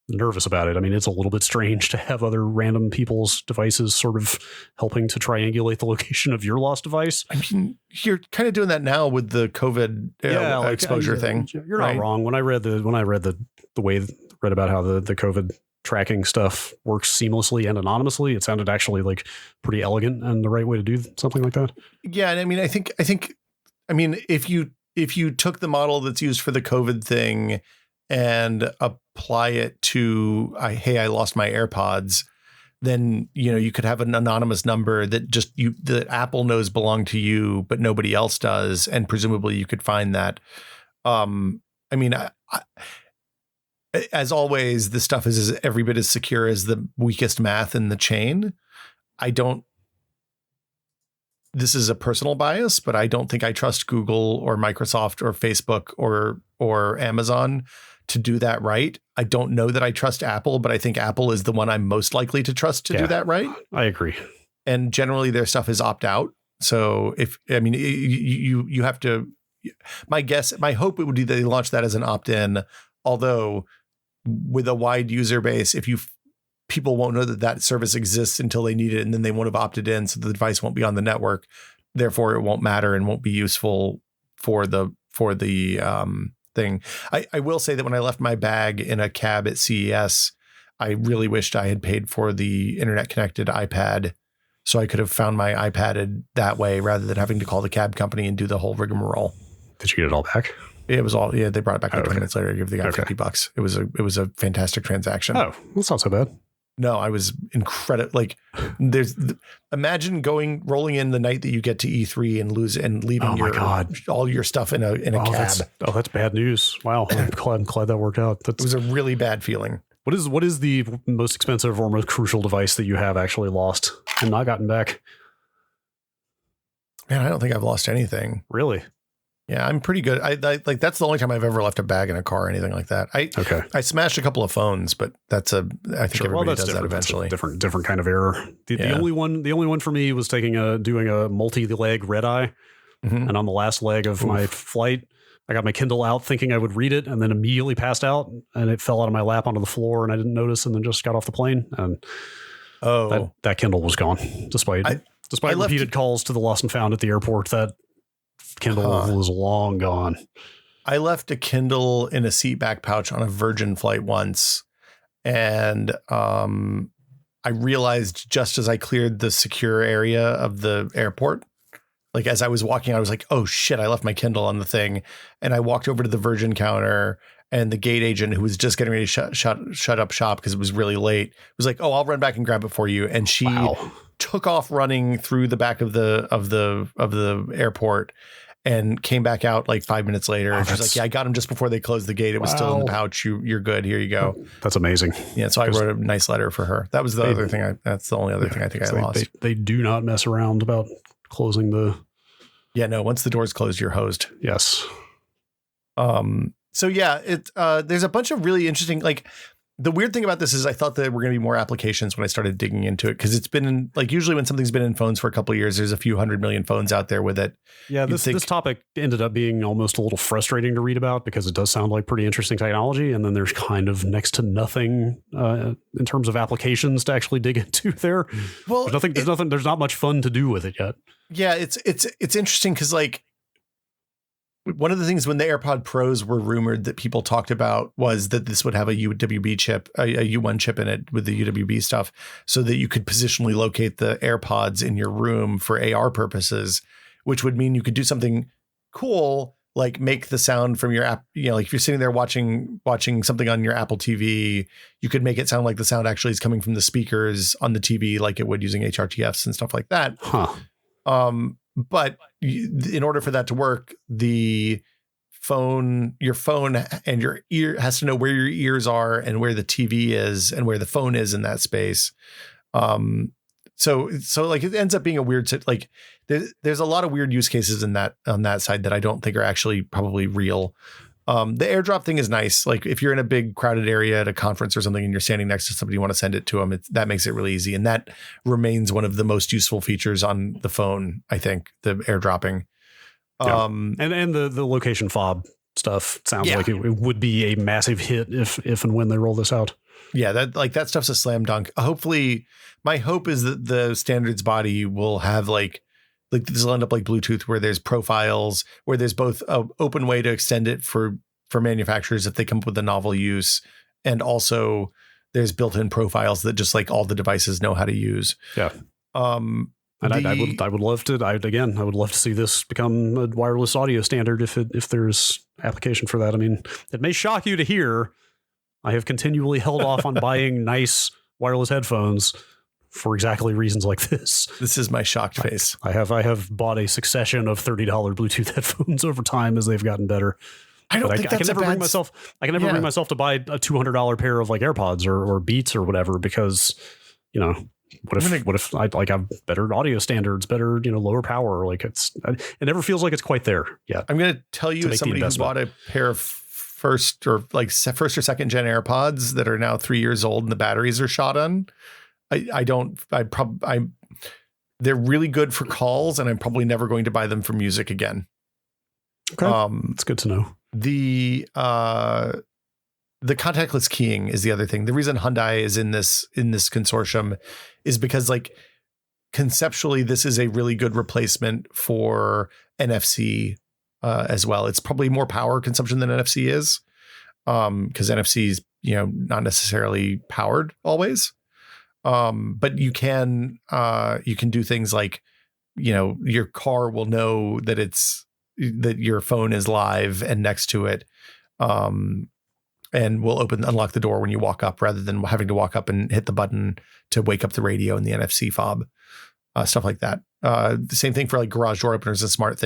nervous about it. I mean, it's a little bit strange to have other random people's devices sort of helping to triangulate the location of your lost device. I mean, you're kind of doing that now with the COVID exposure thing. You're not wrong. When I read the read about how the COVID tracking stuff works seamlessly and anonymously, it sounded actually like pretty elegant and the right way to do something like that. Yeah, and I mean, I think if you took the model that's used for the COVID thing and apply it to, I lost my AirPods, then, you could have an anonymous number that Apple knows belong to you, but nobody else does. And presumably you could find that. As always, this stuff is every bit as secure as the weakest math in the chain. This is a personal bias, but I don't think I trust Google or Microsoft or Facebook or Amazon to do that right. I don't know that I trust Apple, but I think Apple is the one I'm most likely to trust to do that right. I agree. And generally their stuff is opt out. So you have to, my hope it would be that they launch that as an opt-in, although with a wide user base, people won't know that service exists until they need it, and then they won't have opted in, so the device won't be on the network. Therefore, it won't matter and won't be useful for the thing. I will say that when I left my bag in a cab at CES, I really wished I had paid for the internet connected iPad, so I could have found my iPad that way rather than having to call the cab company and do the whole rigmarole. Did you get it all back? It was all, they brought it back 20 minutes later. I gave the guy $50. It was a fantastic transaction. Oh, that's not so bad. No, I was incredible. Like, imagine rolling in the night that you get to E3 and leaving all your stuff in a cab. That's bad news. Wow, I'm glad that worked out. It was a really bad feeling. What is the most expensive or most crucial device that you have actually lost and not gotten back? Man, I don't think I've lost anything. Really? Yeah, I'm pretty good. I like that's the only time I've ever left a bag in a car or anything like that. I smashed a couple of phones, but I think everybody does that eventually. Different kind of error. The only one for me was doing a multi-leg red eye, and on the last leg of my flight, I got my Kindle out thinking I would read it, and then immediately passed out, and it fell out of my lap onto the floor, and I didn't notice, and then just got off the plane, and that Kindle was gone, despite repeated calls to the lost and found at the airport. That Kindle was long gone. I left a Kindle in a seat back pouch on a Virgin flight once, and I realized just as I cleared the secure area of the airport, like as I was walking, I was like, oh shit, I left my Kindle on the thing. And I walked over to the Virgin counter, and the gate agent, who was just getting ready to shut up shop because it was really late, was like, oh, I'll run back and grab it for you. And she took off running through the back of the airport and came back out like 5 minutes later. And she's like, yeah, I got him just before they closed the gate. It was still in the pouch. You're good. Here you go. That's amazing. Yeah. So I wrote a nice letter for her. That was the other thing. That's the only other thing I think I lost. They do not mess around about closing the. Yeah, no, once the door's closed, you're hosed. Yes. So yeah, there's a bunch of really interesting, like, the weird thing about this is I thought there were going to be more applications when I started digging into it, because it's been like, usually when something's been in phones for a couple of years, there's a few 100 million phones out there with it. Yeah, this topic ended up being almost a little frustrating to read about, because it does sound like pretty interesting technology, and then there's kind of next to nothing in terms of applications to actually dig into there. Well, there's not much fun to do with it yet. Yeah, it's interesting because, like, one of the things when the AirPod Pros were rumored that people talked about was that this would have a UWB chip, a U1 chip in it with the UWB stuff, so that you could positionally locate the AirPods in your room for AR purposes, which would mean you could do something cool, like make the sound from your app. You know, like if you're sitting there watching something on your Apple TV, you could make it sound like the sound actually is coming from the speakers on the TV, like it would using HRTFs and stuff like that. But in order for that to work, your phone and your ear has to know where your ears are and where the TV is and where the phone is in that space. So like it ends up being a weird, like there's a lot of weird use cases on that side that I don't think are actually probably real. The AirDrop thing is nice. Like if you're in a big crowded area at a conference or something and you're standing next to somebody, you want to send it to them, that makes it really easy. And that remains one of the most useful features on the phone, I think, the AirDropping. Yeah. And the location fob stuff sounds like it would be a massive hit if and when they roll this out. Yeah, that stuff's a slam dunk. Hopefully, my hope is that the standards body will have like this will end up like Bluetooth, where there's profiles, where there's both an open way to extend it for manufacturers if they come up with a novel use, and also there's built-in profiles that just like all the devices know how to use. Yeah. And I would love to see this become a wireless audio standard if there's application for that. I mean, it may shock you to hear I have continually held off on buying nice wireless headphones for exactly reasons like this. This is my shocked face. I have bought a succession of $30 Bluetooth headphones over time as they've gotten better. I can never bring myself to buy a $200 pair of like AirPods or Beats or whatever, because, you know, what if I have better audio standards, better, you know, lower power? Like it never feels like it's quite there yet. I'm going to tell you, as somebody who bought a pair of first or second gen AirPods that are now 3 years old and the batteries are shot on, they're really good for calls, and I'm probably never going to buy them for music again. Okay. It's good to know. The contactless keying is the other thing. The reason Hyundai is in this consortium is because, like, conceptually, this is a really good replacement for NFC as well. It's probably more power consumption than NFC is, because NFC is, you know, not necessarily powered always. But you can do things like, you know, your car will know that your phone is live and next to it, and will unlock the door when you walk up, rather than having to walk up and hit the button to wake up the radio and the NFC fob, stuff like that. The same thing for like garage door openers and smart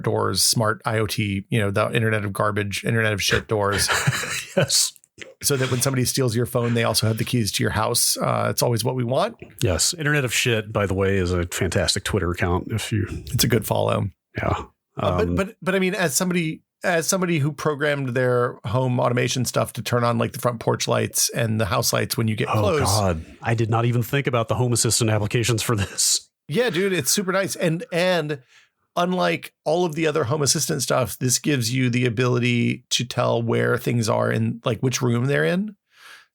doors, smart IoT, you know, the Internet of shit doors. Yes. So that when somebody steals your phone, they also have the keys to your house. It's always what we want. Yes. Internet of Shit, by the way, is a fantastic Twitter account. It's a good follow. Yeah. But I mean, as somebody who programmed their home automation stuff to turn on like the front porch lights and the house lights when you get close. Oh God, I did not even think about the Home Assistant applications for this. Yeah, dude, it's super nice. And unlike all of the other Home Assistant stuff, this gives you the ability to tell where things are in, like which room they're in.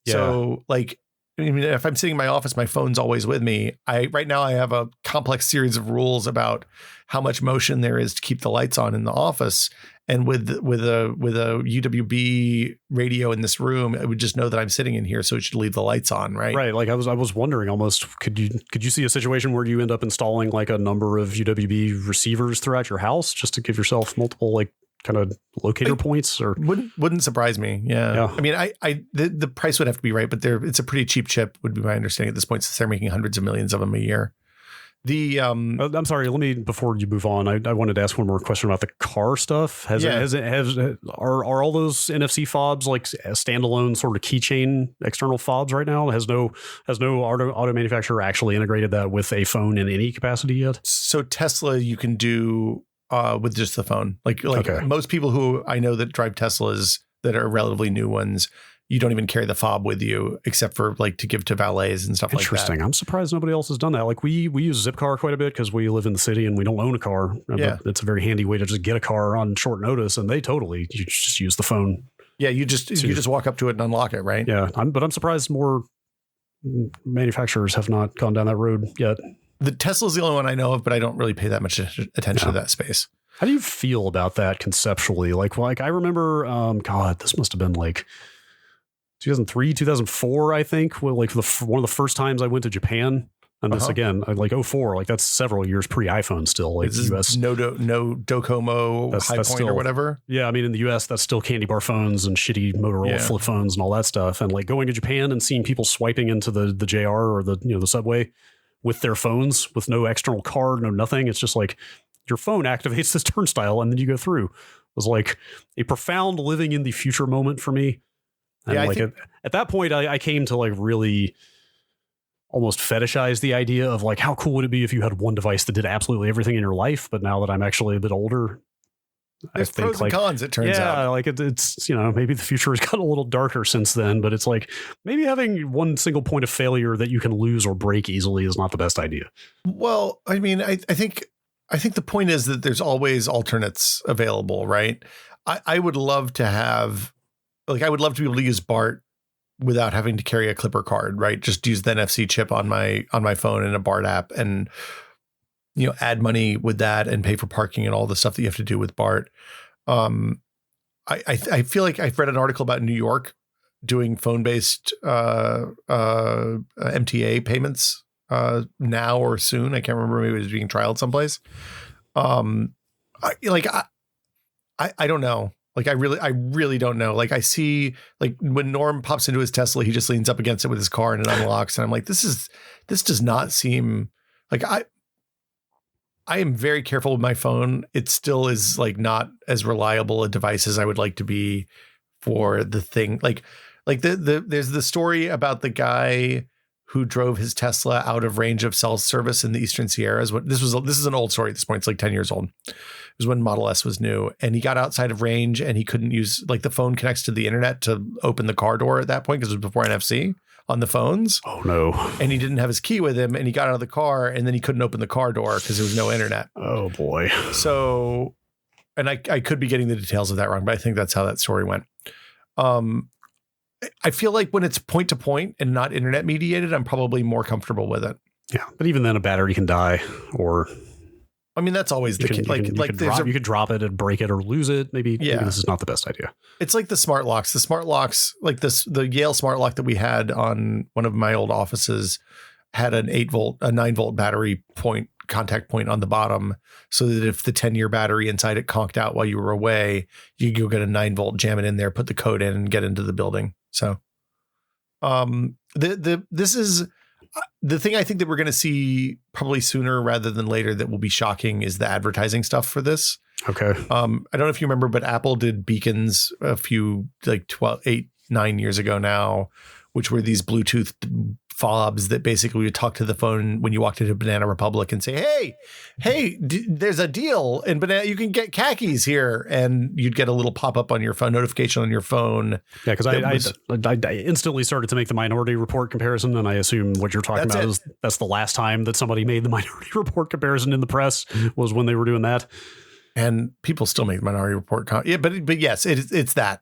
Yeah. So like, I mean, if I'm sitting in my office, my phone's always with me. Right now I have a complex series of rules about how much motion there is to keep the lights on in the office. And with a UWB radio in this room, it would just know that I'm sitting in here, so it should leave the lights on, right? Right. Like I was wondering almost, could you see a situation where you end up installing like a number of UWB receivers throughout your house just to give yourself multiple like kind of locator points? Or wouldn't surprise me. Yeah. I mean, the price would have to be right, but it's a pretty cheap chip, would be my understanding at this point, since they're making hundreds of millions of them a year. I'm sorry. Before you move on, I wanted to ask one more question about the car stuff. Are all those NFC fobs like standalone sort of keychain external fobs right now? Has no auto manufacturer actually integrated that with a phone in any capacity yet? So Tesla, you can do with just the phone. Like okay. Most people who I know that drive Teslas that are relatively new ones, you don't even carry the fob with you except for like to give to valets and stuff like that. Interesting. I'm surprised nobody else has done that. Like we use Zipcar quite a bit because we live in the city and we don't own a car. Yeah. But it's a very handy way to just get a car on short notice, and you just use the phone. Yeah, you just walk up to it and unlock it, right? Yeah, but I'm surprised more manufacturers have not gone down that road yet. The Tesla's the only one I know of, but I don't really pay that much attention to that space. How do you feel about that conceptually? Like I remember, God, this must have been like 2003, 2004, I think. Well, like one of the first times I went to Japan, and this again, like 2004, like that's several years pre-iPhone still. Like the US, no Docomo, High Point still, or whatever. Yeah, I mean in the US, that's still candy bar phones and shitty Motorola flip phones and all that stuff. And like going to Japan and seeing people swiping into the JR or the subway with their phones with no external card, no nothing. It's just like your phone activates this turnstile and then you go through. It was like a profound living in the future moment for me. And yeah, at that point, I came to like really almost fetishize the idea of like, how cool would it be if you had one device that did absolutely everything in your life? But now that I'm actually a bit older, there's pros and cons, it turns out. Yeah, like it's maybe the future has gotten a little darker since then, but it's like maybe having one single point of failure that you can lose or break easily is not the best idea. Well, I mean, I think the point is that there's always alternates available, right? I would love to have. Like I would love to be able to use BART without having to carry a Clipper card, right? Just use the NFC chip on my phone in a BART app and, add money with that and pay for parking and all the stuff that you have to do with BART. I feel like I've read an article about New York doing phone-based MTA payments now or soon. I can't remember. Maybe it was being trialed someplace. I don't know. Like, I really don't know. Like, I see, like, when Norm pops into his Tesla, he just leans up against it with his car and it unlocks. And I'm like, this does not seem like I am very careful with my phone. It still is like not as reliable a device as I would like to be for the thing. Like there's the story about the guy who drove his Tesla out of range of cell service in the Eastern Sierras. This is an old story at this point. It's like 10 years old. It was when Model S was new, and he got outside of range and he couldn't use, like, the phone connects to the internet to open the car door at that point because it was before NFC on the phones. Oh no. And he didn't have his key with him, and he got out of the car and then he couldn't open the car door because there was no internet. Oh boy. So, and I could be getting the details of that wrong, but I think that's how that story went. I feel like when it's point to point and not internet mediated, I'm probably more comfortable with it. Yeah. But even then a battery can die, or I mean, that's always the case. You could drop it and break it or lose it. Maybe this is not the best idea. It's like the smart locks. The smart locks, like the Yale smart lock that we had on one of my old offices, had a 9 volt battery contact point on the bottom, so that if the 10-year battery inside it conked out while you were away, you could go get a 9 volt, jam it in there, put the code in, and get into the building. So, this is. The thing I think that we're going to see probably sooner rather than later that will be shocking is the advertising stuff for this. Okay. I don't know if you remember, but Apple did beacons a few, like 8-9 years ago now, which were these Bluetooth fobs that basically would talk to the phone when you walked into Banana Republic and say, hey, there's a deal in Banana. You can get khakis here. And you'd get a little pop-up on your phone, notification on your phone. Yeah, because I instantly started to make the Minority Report comparison, and I assume what you're talking about is that's the last time that somebody made the Minority Report comparison in the press was when they were doing that. And people still make the Minority Report. But yes, it's that.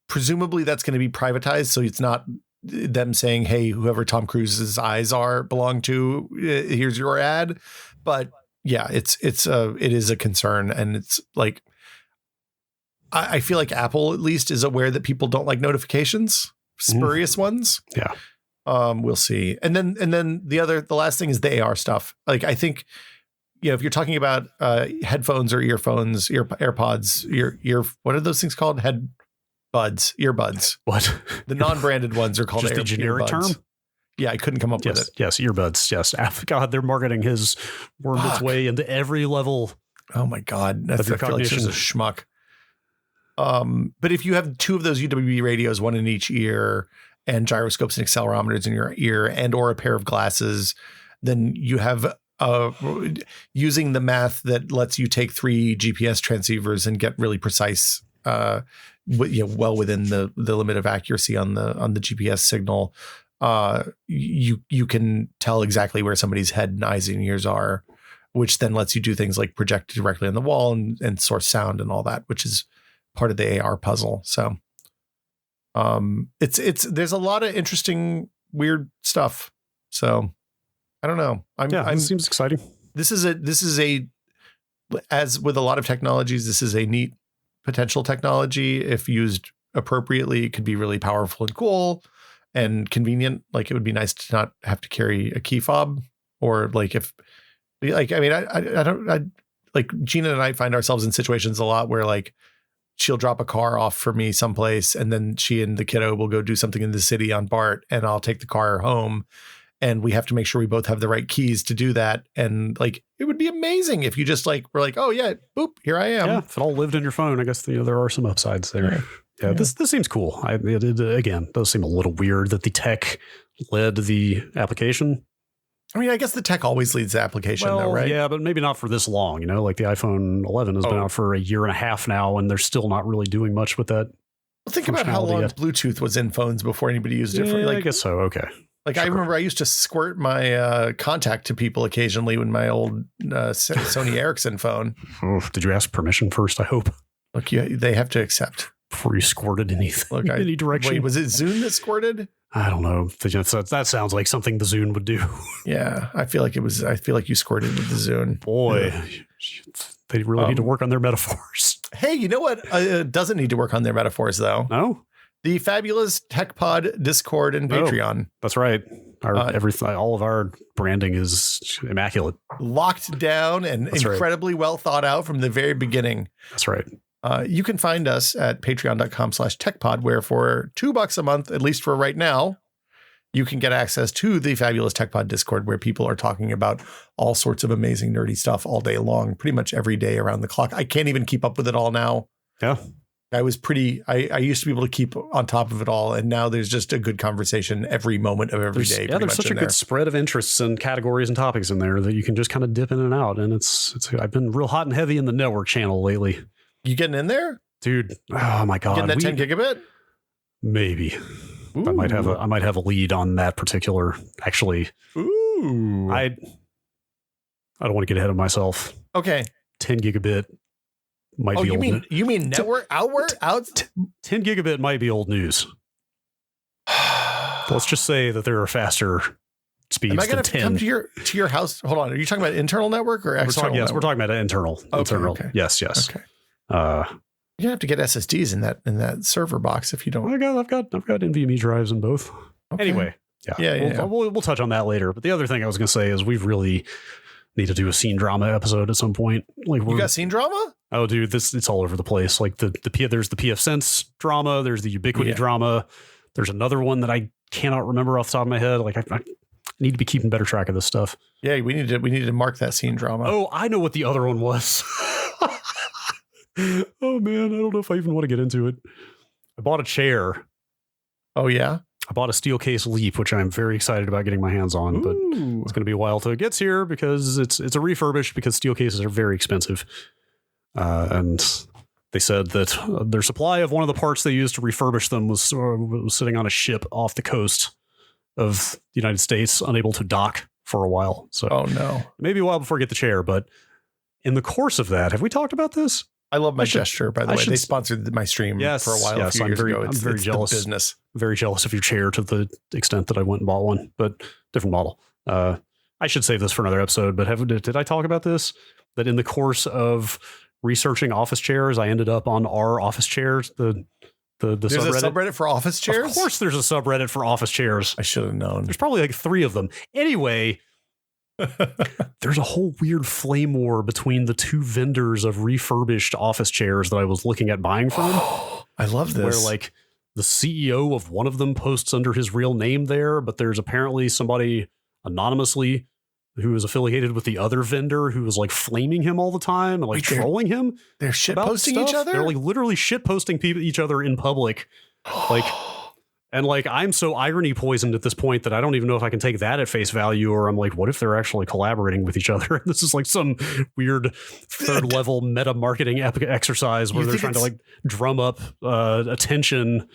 Presumably that's going to be privatized, so it's not them saying, hey, whoever Tom Cruise's eyes belong to, here's your ad. But yeah, it is a concern. And it's like, I feel like Apple at least is aware that people don't like notifications, spurious ones. Yeah. We'll see. And then the last thing is the AR stuff. Like, I think, if you're talking about headphones or earphones, AirPods, what are those things called? Earbuds. What? The non-branded ones are called just a generic earbuds. term? Yeah, I couldn't come up with it. Yes, earbuds. Yes. God, they're marketing his wormed its way into every level. Oh my God. I feel like she's a schmuck. But if you have 2 of those UWB radios, one in each ear, and gyroscopes and accelerometers in your ear, and or a pair of glasses, then you have using the math that lets you take 3 GPS transceivers and get really precise well within the limit of accuracy on the GPS signal, you can tell exactly where somebody's head and eyes and ears are, which then lets you do things like project directly on the wall and source sound and all that, which is part of the AR puzzle. So there's a lot of interesting, weird stuff. So I don't know. It seems exciting. This is as with a lot of technologies, this is a neat potential technology. If used appropriately, it could be really powerful and cool and convenient. Like, it would be nice to not have to carry a key fob, or like Gina and I find ourselves in situations a lot where like she'll drop a car off for me someplace, and then she and the kiddo will go do something in the city on BART, and I'll take the car home. And we have to make sure we both have the right keys to do that. And like, it would be amazing if you just like, were like, oh yeah, boop, here I am. Yeah, if it all lived in your phone, I guess, there are some upsides there. Yeah. This seems cool. It again, does seem a little weird that the tech led the application. I mean, I guess the tech always leads the application though, right? Yeah, but maybe not for this long, like the iPhone 11 has been out for a year and a half now, and they're still not really doing much with that. Well, think about how long Bluetooth was in phones before anybody used it. I guess so. Okay. Like, sure. I remember I used to squirt my contact to people occasionally with my old Sony Ericsson phone. Did you ask permission first, I hope? Look, they have to accept. Before you squirted anything, in any direction. Wait, was it Zune that squirted? I don't know. That sounds like something the Zune would do. Yeah, I feel like you squirted with the Zune. Boy, they really need to work on their metaphors. Hey, you know what doesn't need to work on their metaphors, though? No? The fabulous TechPod Discord and Patreon. That's right. All of our branding is immaculate. Locked down and incredibly well thought out from the very beginning. That's right. You can find us at patreon.com/techpod, where for $2 a month, at least for right now, you can get access to the fabulous TechPod Discord, where people are talking about all sorts of amazing nerdy stuff all day long, pretty much every day around the clock. I can't even keep up with it all now. Yeah. I used to be able to keep on top of it all, and now there's just a good conversation every moment of every day. Yeah, there's such a good spread of interests and categories and topics in there that you can just kind of dip in and out. And I've been real hot and heavy in the network channel lately. You getting in there? Dude, oh my God. Getting that 10 gigabit? Maybe. Ooh. I might have a lead on that particular, actually. Ooh. I don't want to get ahead of myself. Okay. 10 gigabit might be old. You mean network out? 10 gigabit might be old news. Let's just say that there are faster speeds. Am I going to come to your house? Hold on. Are you talking about internal network or external? We're talking about internal. Okay, internal. Okay. Yes. Okay. You're gonna have to get SSDs in that server box if you don't. I've got NVMe drives in both. Okay. Anyway, we'll touch on that later. But the other thing I was gonna say is we really need to do a scene drama episode at some point. Like, you got scene drama? Oh, dude, it's all over the place. Like there's the PF Sense drama. There's the Ubiquity drama. There's another one that I cannot remember off the top of my head. Like I need to be keeping better track of this stuff. Yeah, we need to mark that scene drama. Oh, I know what the other one was. Oh man, I don't know if I even want to get into it. I bought a chair Oh, yeah? I bought a Steelcase Leap, which I'm very excited about getting my hands on, but it's going to be a while till it gets here because it's a refurbished because Steelcases are very expensive. And they said that their supply of one of the parts they used to refurbish them was sitting on a ship off the coast of the United States, unable to dock for a while. So oh no, maybe a while before I get the chair. But in the course of that, have we talked about this? I love my gesture, by the way. They sponsored my stream for a while. Yes, I'm very jealous. Business. Very jealous of your chair to the extent that I went and bought one, but different model. I should save this for another episode, but did I talk about this? That in the course of researching office chairs, I ended up on our office chairs, the there's subreddit. A subreddit for office chairs? Of course there's a subreddit for office chairs. I should have known. There's probably like 3 of them. Anyway, there's a whole weird flame war between the 2 vendors of refurbished office chairs that I was looking at buying from. I love this. Where like the CEO of one of them posts under his real name there, but there's apparently somebody anonymously who is affiliated with the other vendor who is like flaming him all the time and like trolling him. They're shit posting each other? They're like literally shit posting each other in public. Like, and like I'm so irony poisoned at this point that I don't even know if I can take that at face value, or I'm like, what if they're actually collaborating with each other? This is like some weird 3rd level meta marketing exercise where they're trying to like drum up attention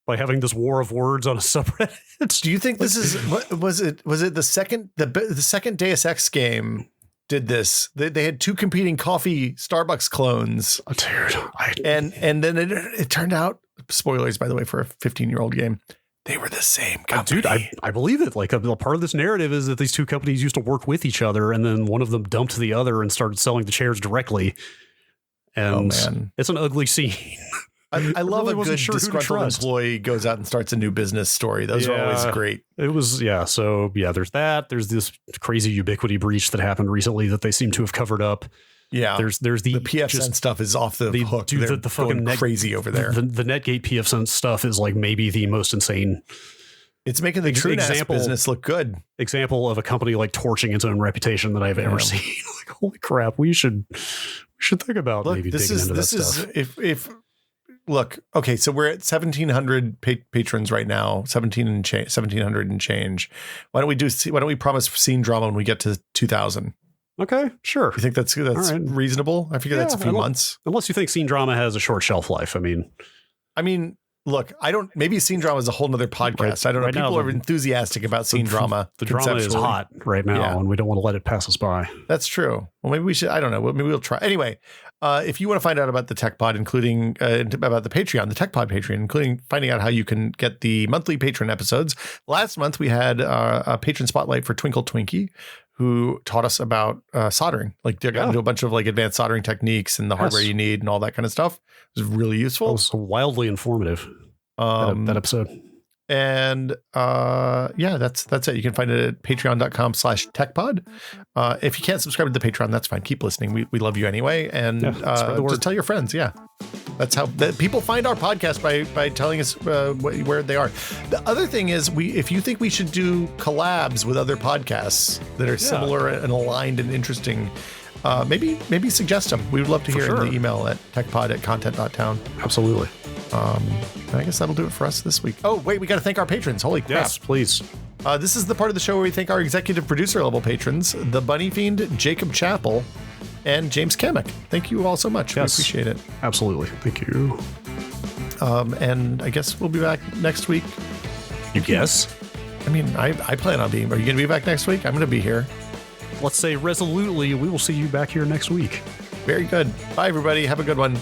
by having this war of words on a subreddit. Do you think this is was it the second Deus Ex game did this? They had 2 competing coffee Starbucks clones. Oh, dude, and then it turned out, spoilers by the way for a 15-year-old game, they were the same company. Dude, I believe it. Like a part of this narrative is that these 2 companies used to work with each other, and then one of them dumped the other and started selling the chairs directly. And it's an ugly scene. I love a good disgruntled employee goes out and starts a new business story. Those are always great. It was, So there's that. There's this crazy Ubiquity breach that happened recently that they seem to have covered up. Yeah. There's the PFSense stuff is off the hook. Dude, the fucking crazy over there. The Netgate PFSense stuff is like maybe the most insane. It's making the TrueNAS business look good. Example of a company like torching its own reputation that I've ever seen. Like, holy crap, we should think about maybe digging into that stuff. If look, okay, so we're at 1,700 patrons right now, 1,700 and change. Why don't we promise scene drama when we get to 2,000? Okay, sure. You think that's right. Reasonable? I figure that's a few months. Unless you think scene drama has a short shelf life. I mean, look, maybe scene drama is a whole nother podcast. I don't know. People are enthusiastic about scene drama. The drama is hot right now, and we don't want to let it pass us by. That's true. Well, maybe we should. I don't know. Maybe we'll try. Anyway, if you want to find out about the Tech Pod, including about the Patreon, the Tech Pod Patreon, including finding out how you can get the monthly patron episodes. Last month, we had a patron spotlight for Twinkle Twinkie, who taught us about soldering. Like they got into a bunch of like advanced soldering techniques and the hardware you need and all that kind of stuff. It was really useful. It was wildly informative. That episode. And that's it. You can find it at patreon.com/techpod. If you can't subscribe to the Patreon, that's fine. Keep listening. We love you anyway. And just tell your friends. Yeah. That's how people find our podcast by telling us where they are. The other thing is if you think we should do collabs with other podcasts that are similar and aligned and interesting, maybe suggest them. We would love to hear in the email at techpod@content.town. Absolutely. I guess that'll do it for us this week. Oh, wait, we got to thank our patrons. Holy crap. Yes, please. This is the part of the show where we thank our executive producer level patrons, the Bunny Fiend, Jacob Chappell, and James Kamek. Thank you all so much. Yes, we appreciate it. Absolutely. Thank you. And I guess we'll be back next week. You guess? I mean, I plan on being. Are you going to be back next week? I'm going to be here. Let's say resolutely, we will see you back here next week. Very good. Bye, everybody. Have a good one.